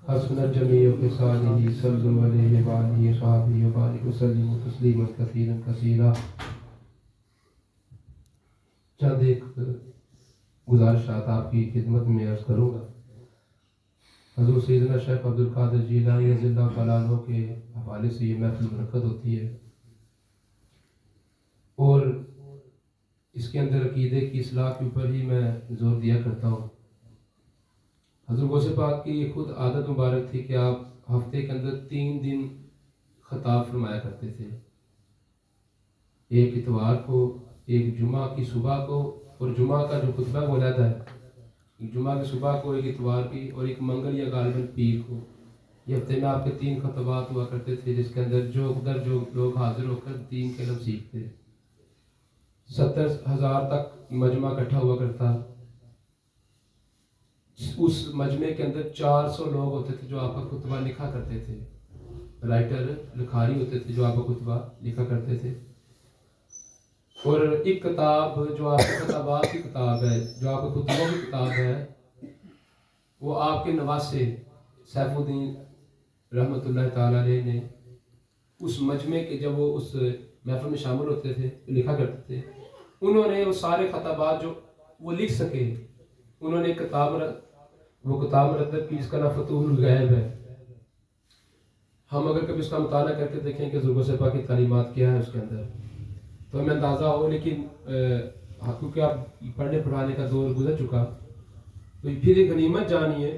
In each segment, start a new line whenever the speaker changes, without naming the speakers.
حسن جميع خصاله صلوا عليه وآله وصحبه وبارك وسلموا تسلیما کثیرا کثیرا۔ چند ایک گزارشات آپ کی خدمت میں عرض کروں گا۔ حضور سیدنا شیخ عبدالقادر جیلانی رضی اللہ تعالیٰ عنہ کے حوالے سے یہ محفل منعقد ہوتی ہے، اور اس کے اندر عقیدے کی اصلاح کے اوپر ہی میں زور دیا کرتا ہوں۔ حضور غوث پاک کی خود عادت مبارک تھی کہ آپ ہفتے کے اندر 3 دن خطاب فرمایا کرتے تھے، ایک اتوار کو، ایک جمعہ کی صبح کو، اور جمعہ کا جو خطبہ بولا ہے ایک جمعہ کی صبح کو، ایک اتوار کی، اور ایک منگل یا غالباً پیر کو۔ یہ ہفتے میں آپ کے 3 خطبات ہوا کرتے تھے، جس کے اندر جو لوگ حاضر ہو کر دین کے علم سیکھتے۔ 70,000 تک مجمع اکٹھا ہوا کرتا۔ اس مجمع کے اندر 400 لوگ ہوتے تھے جو آپ کا خطبہ لکھا کرتے تھے، رائٹر لکھاری ہوتے تھے جو آپ کا خطبہ لکھا کرتے تھے۔ اور ایک کتاب جو آپ کے خطابات کی کتاب ہے، جو آپ کے خطبوں کی کتاب ہے، وہ آپ کے نواسے سیف الدین رحمۃ اللہ تعالیٰ علیہ نے اس مجمع کے، جب وہ اس محفل میں شامل ہوتے تھے، لکھا کرتے تھے، انہوں نے وہ سارے خطابات جو وہ لکھ سکے، انہوں نے وہ کتاب مرتب کی، جس کا نام فتوح الغیب ہے۔ ہم اگر کبھی اس کا مطالعہ کر کے دیکھیں کہ ذوالفقار صاحب کی تعلیمات کیا ہے اس کے اندر، تو ہمیں اندازہ ہو، لیکن کیونکہ آپ پڑھنے پڑھانے کا دور گزر چکا، تو پھر ایک غنیمت جانیے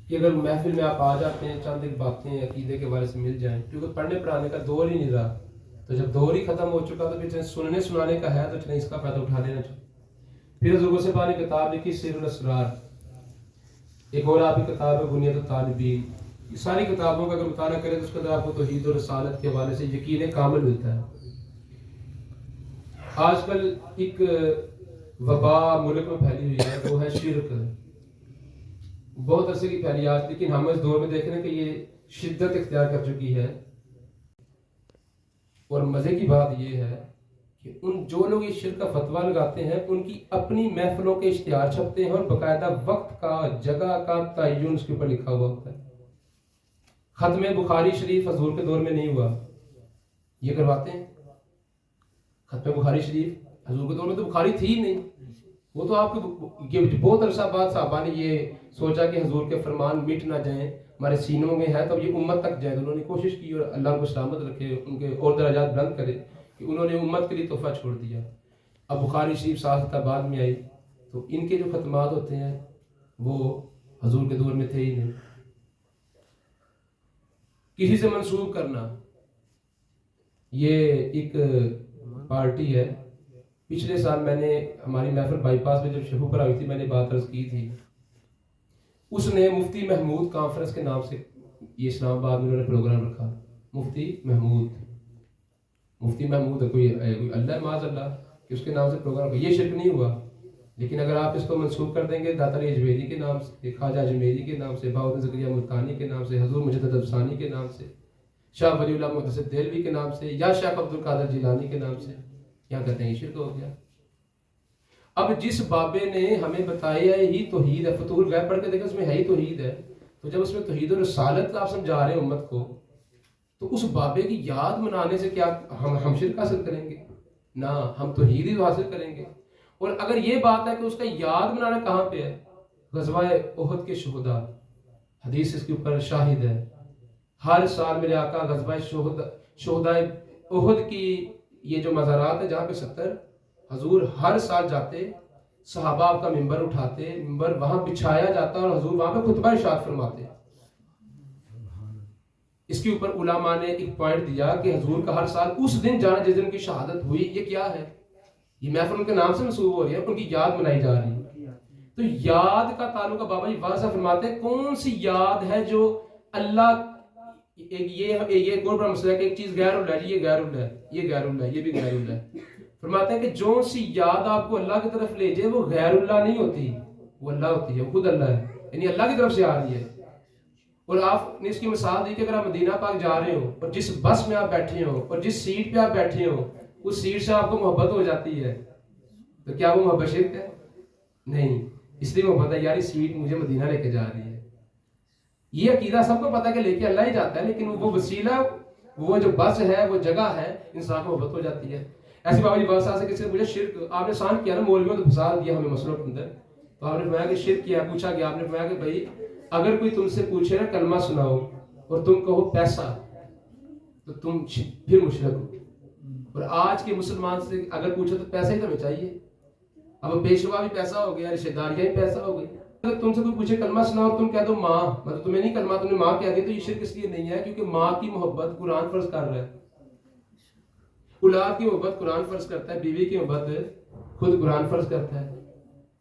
کہ اگر محفل میں آپ آ جاتے ہیں، چند ایک باتیں عقیدے کے بارے سے مل جائیں، کیونکہ پڑھنے پڑھانے کا دور ہی نہیں رہا، تو جب دور ہی ختم ہو چکا تو پھر سننے سنانے کا ہے، تو چلیں اس کا فائدہ اٹھا لینا چاہیے۔ پھر ذوالفقار صاحب نے کتاب لکھی سیر الاسرار، ایک اور آپ کی کتاب ہے بنیاد الطالبین۔ یہ ساری کتابوں کا اگر مطالعہ کریں تو اس کے اندر آپ کو توحید اور رسالت کے حوالے سے یقین کامل ملتا ہے۔ آج کل ایک وبا ملک میں پھیلی ہوئی ہے، وہ ہے شرک، بہت عرصے کی پھیلی آج، لیکن ہم اس دور میں دیکھ رہے ہیں کہ یہ شدت اختیار کر چکی ہے۔ اور مزے کی بات یہ ہے کہ جو لوگ اس شرک کا فتویٰ لگاتے ہیں، ان کی اپنی محفلوں کے اشتہار چھپتے ہیں، اور باقاعدہ وقت کا، جگہ کا تعین اس کے اوپر لکھا ہوا ہوتا ہے۔ ختم بخاری شریف حضور کے دور میں نہیں ہوا، یہ کرواتے ہیں۔ ختم بخاری شریف حضور کے دور میں تو بخاری تھی ہی نہیں، وہ تو آپ کے بہت عرصہ بعد صحابہ نے یہ سوچا کہ حضور کے فرمان مٹ نہ جائیں، ہمارے سینوں میں ہے، تو یہ امت تک جائے، انہوں نے کوشش کی، اور اللہ کو سلامت رکھے، ان کے اور درجات بلند کرے، کہ انہوں نے امت کے لیے تحفہ چھوڑ دیا۔ اب بخاری شریف 7 بعد میں آئی، تو ان کے جو ختمات ہوتے ہیں وہ حضور کے دور میں تھے ہی نہیں۔ کسی سے منسوب کرنا، یہ ایک پارٹی ہے۔ پچھلے سال میں نے ہماری محفل بائی پاس میں جب شہو پر آئی تھی، میں نے بات عرض کی تھی، اس نے مفتی محمود کانفرنس کے نام سے، یہ اسلام آباد میں انہوں نے پروگرام رکھا، مفتی محمود کوئی اللہ معاذ اللہ کہ اس کے نام سے پروگرام رکھا، یہ شرک نہیں ہوا، لیکن اگر آپ اس کو منسوب کر دیں گے داتا علی اجمیری کے نام سے، خواجہ اجمیری کے نام سے، بہاؤالدین زکریا ملتانی کے نام سے، حضور مجدد افسانی کے نام سے، شاہ ولی اللہ محدث دہلوی کے نام سے، یا شیخ عبدالقادر جیلانی کے نام سے، یہاں کہتے ہیں یہ شرک ہو گیا۔ اب جس بابے نے ہمیں بتایا ہے ہی توحید ہے، فتوح الغیب پڑھ کے دیکھیں اس میں ہے ہی توحید ہے، تو جب اس میں توحید و رسالت آپ سمجھا رہے ہیں امت کو، تو اس بابے کی یاد منانے سے کیا ہم شرک حاصل کریں گے؟ نہ، ہم توحید ہی حاصل کریں گے۔ اور اگر یہ بات ہے کہ اس کا یاد منانا کہاں پہ ہے؟ غزوہ احد کے شہداء، حدیث اس کے اوپر شاہد ہے، ہر سال میرے آقا غزوہ شہداء احد کی یہ جو مزارات ہے جہاں پہ 70، حضور ہر سال جاتے، صحابہ آپ کا ممبر اٹھاتے، ممبر وہاں بچھایا جاتا اور حضور وہاں پہ خطبہ ارشاد فرماتے۔ اس کے اوپر علماء نے ایک پوائنٹ دیا کہ حضور کا ہر سال اس دن جانا جس دن کی شہادت ہوئی، یہ کیا ہے؟ یہ محفل ان کے نام سے منسوب ہو رہی ہے، ان کی یاد منائی جا رہی ہے۔ تو یاد کا تعلق بابا جی واضح فرماتے ہیں، کون سی یاد ہے جو اللہ، یہ ایک اور بڑا مسئلہ ہے کہ ایک چیز غیر اللہ ہے، یہ غیر اللہ ہے، یہ غیر اللہ ہے، یہ بھی غیر اللہ ہے۔ فرماتے ہیں کہ جو سی یاد آپ کو اللہ کی طرف لے جائے وہ غیر اللہ نہیں ہوتی، وہ اللہ ہوتی ہے، خود اللہ ہے، یعنی اللہ کی طرف سے آ رہی ہے۔ اور آپ نے اس کی مثال دی کہ اگر آپ مدینہ پاک جا رہے ہو اور جس بس میں آپ بیٹھے ہو اور جس سیٹ پہ آپ بیٹھے ہو اس سیٹ سے آپ کو محبت ہو جاتی ہے، تو کیا وہ محبت شرک ہے؟ نہیں، اس لیے محبت ہے یار یہ سیٹ مجھے مدینہ لے کے جا رہی ہے۔ یہ عقیدہ سب کو پتا کہ لے کے اللہ ہی جاتا ہے، لیکن وہ وسیلہ، وہ جو بس ہے، وہ جگہ ہے، انسان کو محبت ہو جاتی ہے. ایسے بابا جی بہت سال سے کسی نے مجھے شرک آپ نے آسان کیا نا، مولویوں تو پھنسا دیا ہمیں مسئلوں کے اندر. تو آپ نے فرمایا کہ شرک کیا، پوچھا گیا، آپ نے فرمایا کہ بھائی اگر کوئی تم سے پوچھے نا کلمہ سناؤ اور تم کہو پیسہ تو تم پھر مشرک ہو. اور آج کے مسلمان سے اگر پوچھو تو پیسہ ہی تمہیں چاہیے. اب پیشوا بھی پیسہ ہو گیا، رشتہ داریاں بھی پیسہ ہو گئی. اگر تم سے کوئی پوچھے کلمہ سناؤ اور تم کہہ دو ماں، مطلب تمہیں نہیں کلمہ، تم نے ماں کہہ دی، تو یہ شرک اس لیے نہیں ہے کیونکہ ماں کی محبت قرآن فرض کر رہا ہے. اولاد کی محبت قرآن فرض کرتا ہے، بیوی کی محبت خود قرآن فرض کرتا ہے.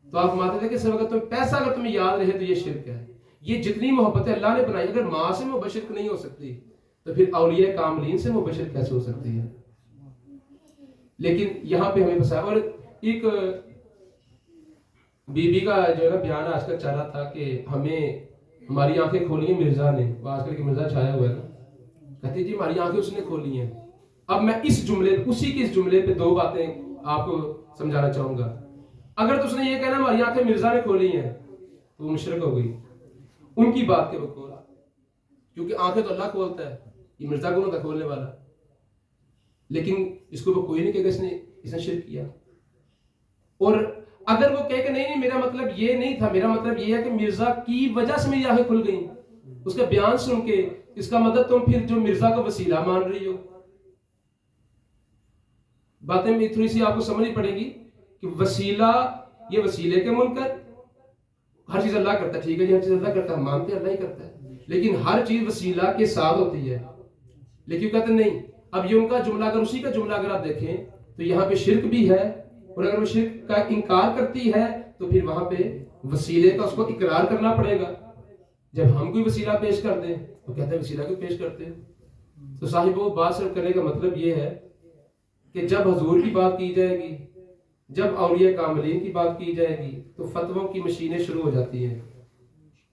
تو آپ مانتے تھے کہ صرف اگر تمہیں پیسہ اگر تمہیں یاد رہے تو یہ شرک ہے. یہ جتنی محبتیں اللہ نے بنائی، اگر ماں سے محبت شرک نہیں ہو سکتی تو پھر اولیاء کاملین سے محبت شرک کیسے ہو سکتی ہے؟ لیکن یہاں پہ ہمیں پسا. اور ایک بی بی کا جو ہے نا بیان آج کل چل رہا تھا کہ ہمیں ہماری آنکھیں کھولی ہیں مرزا نے. وہ آج کل کہ مرزا چھایا ہوا ہے نا، کہتی جی ہماری آنکھیں اس نے کھولی ہیں. اب میں اس جملے، اسی کے اس جملے پہ دو باتیں آپ کو سمجھانا چاہوں گا. اگر تو اس نے یہ کہنا ہماری آنکھیں مرزا نے کھولی ہیں تو وہ مشرک ہو گئی ان کی بات کے بقول، کیونکہ آنکھیں تو اللہ کھولتا ہے، یہ مرزا کو نہ تھا کھولنے والا. لیکن اس کو کوئی نہیں کہے گا اس نے شرک کیا. اور اگر وہ کہے کہ نہیں میرا مطلب یہ نہیں تھا، میرا مطلب یہ ہے کہ مرزا کی وجہ سے میری آنکھیں کھل گئیں، اس کا بیان سن کے، اس کا مطلب تم پھر جو مرزا کو وسیلہ مان رہی ہو. باتیں میں تھوڑی سی آپ کو سمجھنی پڑے گی کہ وسیلہ، یہ وسیلے کے منکر. ہر چیز اللہ کرتا ہے، ٹھیک ہے جی، ہر چیز اللہ کرتا ہے، ہم مانتے ہیں اللہ ہی کرتا ہے، لیکن ہر چیز وسیلہ کے ساتھ ہوتی ہے. لیکن کہتے نہیں. اب یہ ان کا جملہ، اگر اسی کا جملہ اگر آپ دیکھیں تو یہاں پہ شرک بھی ہے، اور اگر وہ شرک کا انکار کرتی ہے تو پھر وہاں پہ وسیلے کا اس کو اقرار کرنا پڑے گا. جب ہم کوئی وسیلہ پیش کر دیں تو کہتے ہیں وسیلہ کیوں پیش کرتے ہیں. تو صاحب وہ بات صرف کرنے کا مطلب یہ ہے کہ جب حضور کی بات کی جائے گی، جب اولیاء کاملین کی بات کی جائے گی تو فتووں کی مشینیں شروع ہو جاتی ہیں.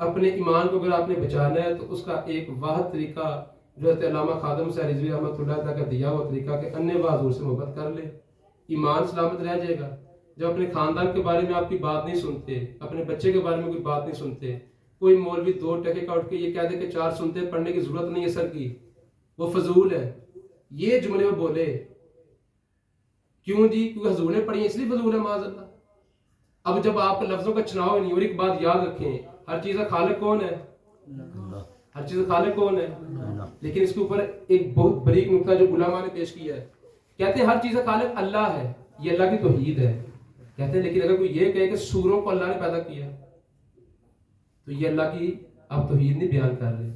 اپنے ایمان کو اگر آپ نے بچانا ہے تو اس کا ایک واحد طریقہ جو ہے علامہ خادم سے رضوی رحمۃ اللہ تعالیٰ کا دیا ہوا طریقہ کہ انے حضور سے محبت کر لے، ایمان سلامت رہ جائے گا. جب اپنے خاندان کے بارے میں آپ کی بات نہیں سنتے، اپنے بچے کے بارے میں کوئی بات نہیں سنتے، کوئی مولوی 2 ٹکے کا اٹھ کے یہ کہہ دے کہ 4 سنتے پڑھنے کی ضرورت نہیں ہے سر کی، وہ فضول ہے، یہ جملے میں بولے کیوں جی؟ کیونکہ حضور نے پڑھی ہے اس لیے فضول ہے معاذ اللہ. اب جب آپ لفظوں کا چناؤ نہیں. اور ایک بات یاد رکھیں، ہر چیز کا خالق کون ہے؟ ہر چیز کا خالق کون ہے؟ لیکن اس کے اوپر ایک بہت بڑی نقطہ جو علماء نے پیش کیا ہے، کہتے ہیں ہر چیز کا خالق اللہ ہے، یہ اللہ کی توحید ہے. کہتے ہیں لیکن اگر کوئی یہ کہے کہ سوروں کو اللہ نے پیدا کیا تو یہ اللہ کی آپ توحید نہیں بیان کر رہے.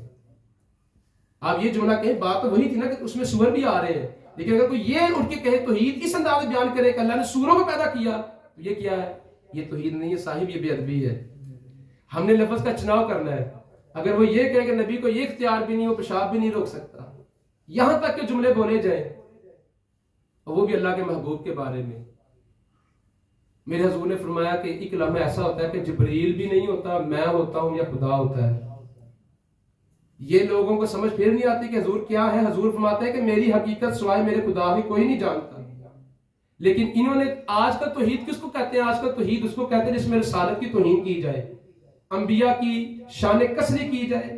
آپ یہ جملہ کہیں، بات تو وہی تھی نا کہ اس میں سور بھی آ رہے ہیں، لیکن اگر کوئی یہ اٹھ کے کہے توحید اس انداز میں بیان کرے کہ اللہ نے سوروں کو پیدا کیا تو یہ کیا ہے؟ یہ توحید نہیں ہے صاحب، یہ بے ادبی ہے. ہم نے لفظ کا چناؤ کرنا ہے. اگر وہ یہ کہے کہ نبی کو یہ اختیار بھی نہیں، وہ پیشاب بھی نہیں روک سکتا، یہاں تک کہ جملے بولے جائیں، اور وہ بھی اللہ کے محبوب کے بارے میں. میرے حضور نے فرمایا کہ ایک لمحہ ایسا ہوتا ہے کہ جبریل بھی نہیں ہوتا، میں ہوتا ہوں یا خدا ہوتا ہے. یہ لوگوں کو سمجھ پھر نہیں آتی کہ حضور کیا ہے. حضور فرماتے ہیں کہ میری حقیقت سوائے میرے خدا بھی کوئی نہیں جانتا. لیکن انہوں نے آج کا توحید کس کو کہتے ہیں؟ آج کا توحید اس کو کہتے ہیں جس میں رسالت کی توہین کی جائے، انبیاء کی شان کسری کی جائے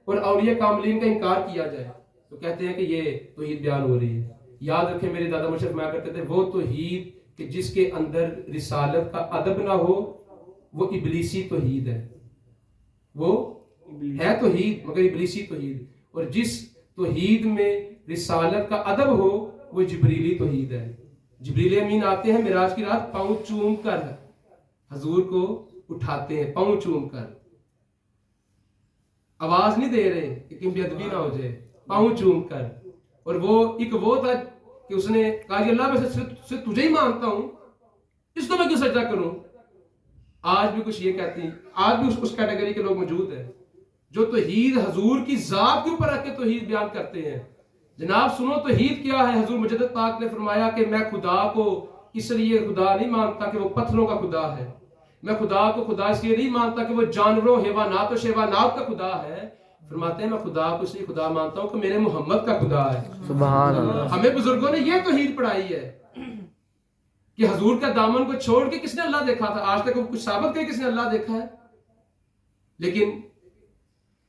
اور اولیاء کاملین کا انکار کیا جائے، تو کہتے ہیں کہ یہ توحید بیان ہو رہی ہے. یاد رکھیں میرے دادا مشرف فرمایا کرتے تھے وہ توحید کہ جس کے اندر رسالت کا ادب نہ ہو وہ ابلیسی توحید ہے. وہ ہے توحید مگر ابلیسی توحید. اور جس توحید میں رسالت کا ادب ہو وہ جبریلی توحید ہے. جبریل امین آتے ہیں معراج کی رات، پاؤں چوم کر حضور کو اٹھاتے ہیں، پاؤں چوم کر، آواز نہیں دے رہے کہ بے ادبی نہ ہو جائے، پاؤں چوم کر. اور وہ تھا کہ اس نے کہا کہ اللہ میں سے تجھے ہی مانتا ہوں، اس کو میں کیوں سجدہ کروں. آج بھی کچھ یہ کہتے ہیں، آج بھی اس کیٹیگری کے لوگ موجود ہیں جو توحید حضور کی ذات کے اوپر رکھ کے توحید بیان کرتے ہیں. جناب سنو توحید کیا ہے. حضور مجدد پاک نے فرمایا کہ میں خدا کو اس لیے خدا نہیں مانتا کہ وہ پتھروں کا خدا ہے، میں خدا کو خدا اس لیے نہیں مانتا کہ وہ جانوروں، حیوانات و شیوانات کا خدا ہے. فرماتے ہیں میں خدا کو اس لیے خدا مانتا ہوں کہ میرے محمد کا خدا ہے. سبحان اللہ. ہمیں بزرگوں نے یہ توحید پڑھائی ہے کہ حضور کا دامن کو چھوڑ کے کس نے اللہ دیکھا تھا؟ آج تک کچھ ثابت کرے کس نے اللہ دیکھا ہے؟ لیکن